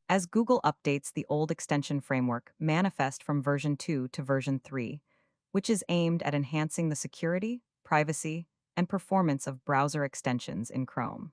as Google updates the old extension framework Manifest from version 2 to version 3, which is aimed at enhancing the security, privacy, and performance of browser extensions in Chrome.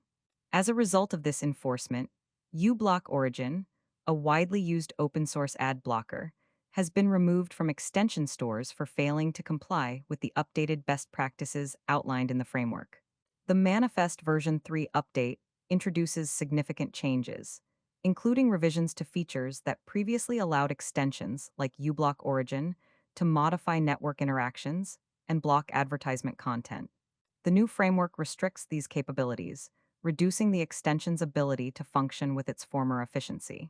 As a result of this enforcement, uBlock Origin, a widely used open source ad blocker, has been removed from extension stores for failing to comply with the updated best practices outlined in the framework. The Manifest version 3 update introduces significant changes, including revisions to features that previously allowed extensions like uBlock Origin to modify network interactions and block advertisement content. The new framework restricts these capabilities, reducing the extension's ability to function with its former efficiency.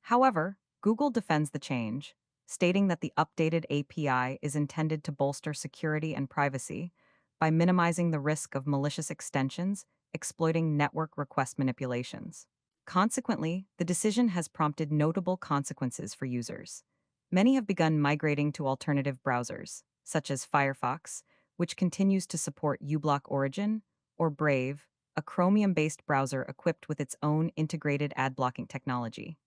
However, Google defends the change, stating that the updated API is intended to bolster security and privacy by minimizing the risk of malicious extensions exploiting network request manipulations. Consequently, the decision has prompted notable consequences for users. Many have begun migrating to alternative browsers, such as Firefox, which continues to support uBlock Origin, or Brave, a Chromium-based browser equipped with its own integrated ad blocking technology.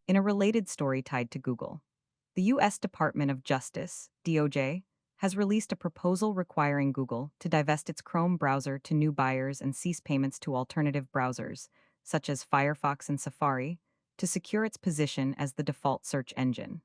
In a related story tied to Google, the U.S. Department of Justice, DOJ, has released a proposal requiring Google to divest its Chrome browser to new buyers and cease payments to alternative browsers, such as Firefox and Safari, to secure its position as the default search engine.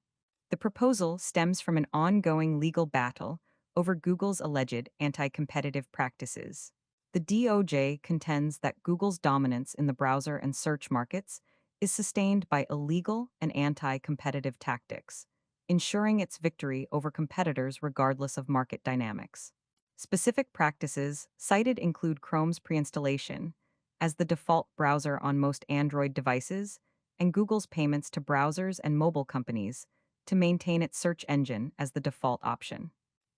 The proposal stems from an ongoing legal battle over Google's alleged anti-competitive practices. The DOJ contends that Google's dominance in the browser and search markets is sustained by illegal and anti-competitive tactics, ensuring its victory over competitors regardless of market dynamics. Specific practices cited include Chrome's pre-installation as the default browser on most Android devices and Google's payments to browsers and mobile companies to maintain its search engine as the default option.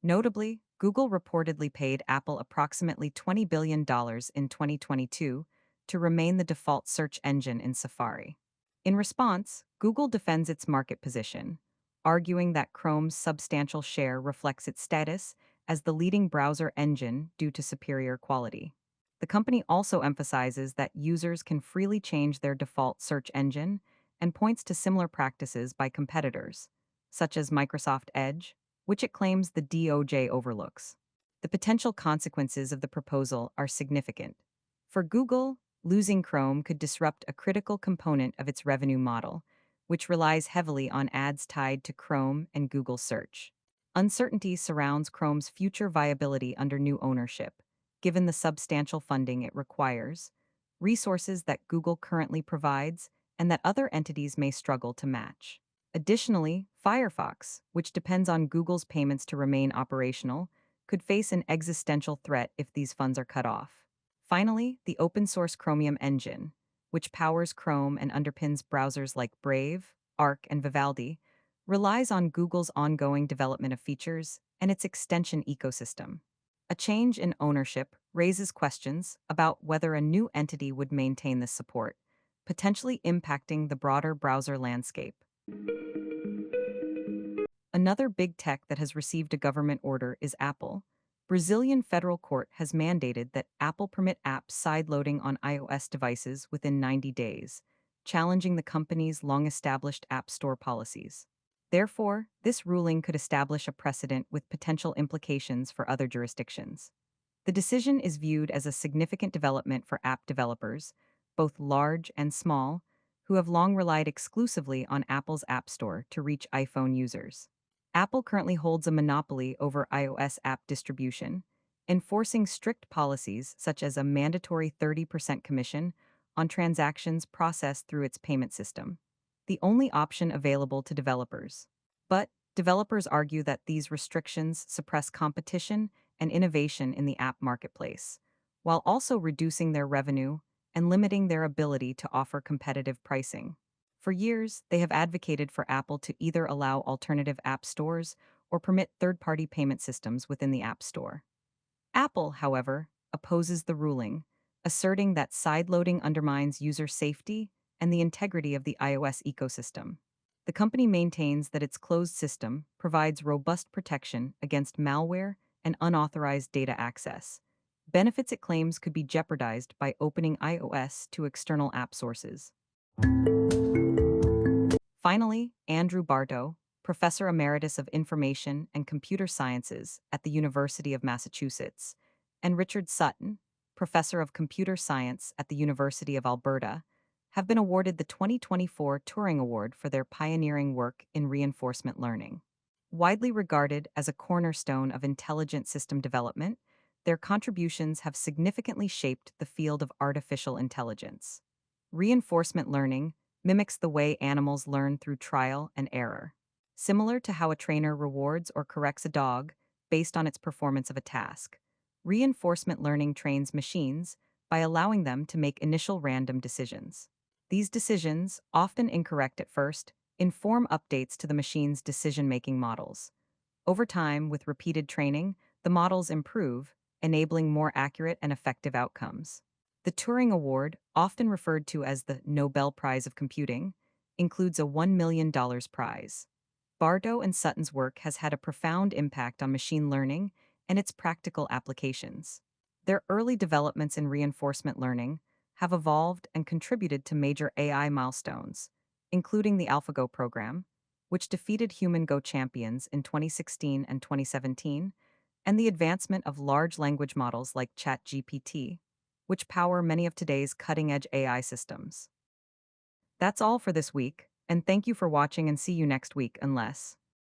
Notably, Google reportedly paid Apple approximately $20 billion in 2022 to remain the default search engine in Safari. In response, Google defends its market position, arguing that Chrome's substantial share reflects its status as the leading browser engine due to superior quality. The company also emphasizes that users can freely change their default search engine and points to similar practices by competitors, such as Microsoft Edge, which it claims the DOJ overlooks. The potential consequences of the proposal are significant. For Google, losing Chrome could disrupt a critical component of its revenue model, which relies heavily on ads tied to Chrome and Google Search. Uncertainty surrounds Chrome's future viability under new ownership, given the substantial funding it requires, resources that Google currently provides, and that other entities may struggle to match. Additionally, Firefox, which depends on Google's payments to remain operational, could face an existential threat if these funds are cut off. Finally, the open-source Chromium engine, which powers Chrome and underpins browsers like Brave, Arc, and Vivaldi, relies on Google's ongoing development of features and its extension ecosystem. A change in ownership raises questions about whether a new entity would maintain this support, potentially impacting the broader browser landscape. Another big tech that has received a government order is Apple. Brazilian federal court has mandated that Apple permit apps sideloading on iOS devices within 90 days, challenging the company's long-established App Store policies. Therefore, this ruling could establish a precedent with potential implications for other jurisdictions. The decision is viewed as a significant development for app developers, both large and small, who have long relied exclusively on Apple's App Store to reach iPhone users. Apple currently holds a monopoly over iOS app distribution, enforcing strict policies such as a mandatory 30% commission on transactions processed through its payment system, the only option available to developers. But developers argue that these restrictions suppress competition and innovation in the app marketplace, while also reducing their revenue and limiting their ability to offer competitive pricing. For years, they have advocated for Apple to either allow alternative app stores or permit third-party payment systems within the App Store. Apple, however, opposes the ruling, asserting that sideloading undermines user safety and the integrity of the iOS ecosystem. The company maintains that its closed system provides robust protection against malware and unauthorized data access, benefits it claims could be jeopardized by opening iOS to external app sources. Finally, Andrew Bardo, Professor Emeritus of Information and Computer Sciences at the University of Massachusetts, and Richard Sutton, Professor of Computer Science at the University of Alberta, have been awarded the 2024 Turing Award for their pioneering work in reinforcement learning. Widely regarded as a cornerstone of intelligent system development, their contributions have significantly shaped the field of artificial intelligence. Reinforcement learning mimics the way animals learn through trial and error. Similar to how a trainer rewards or corrects a dog based on its performance of a task, reinforcement learning trains machines by allowing them to make initial random decisions. These decisions, often incorrect at first, inform updates to the machine's decision-making models. Over time, with repeated training, the models improve, enabling more accurate and effective outcomes. The Turing Award, often referred to as the Nobel Prize of Computing, includes a $1 million prize. Bardo and Sutton's work has had a profound impact on machine learning and its practical applications. Their early developments in reinforcement learning have evolved and contributed to major AI milestones, including the AlphaGo program, which defeated human Go champions in 2016 and 2017, and the advancement of large language models like ChatGPT, which power many of today's cutting-edge AI systems. That's all for this week, and thank you for watching and see you next week unless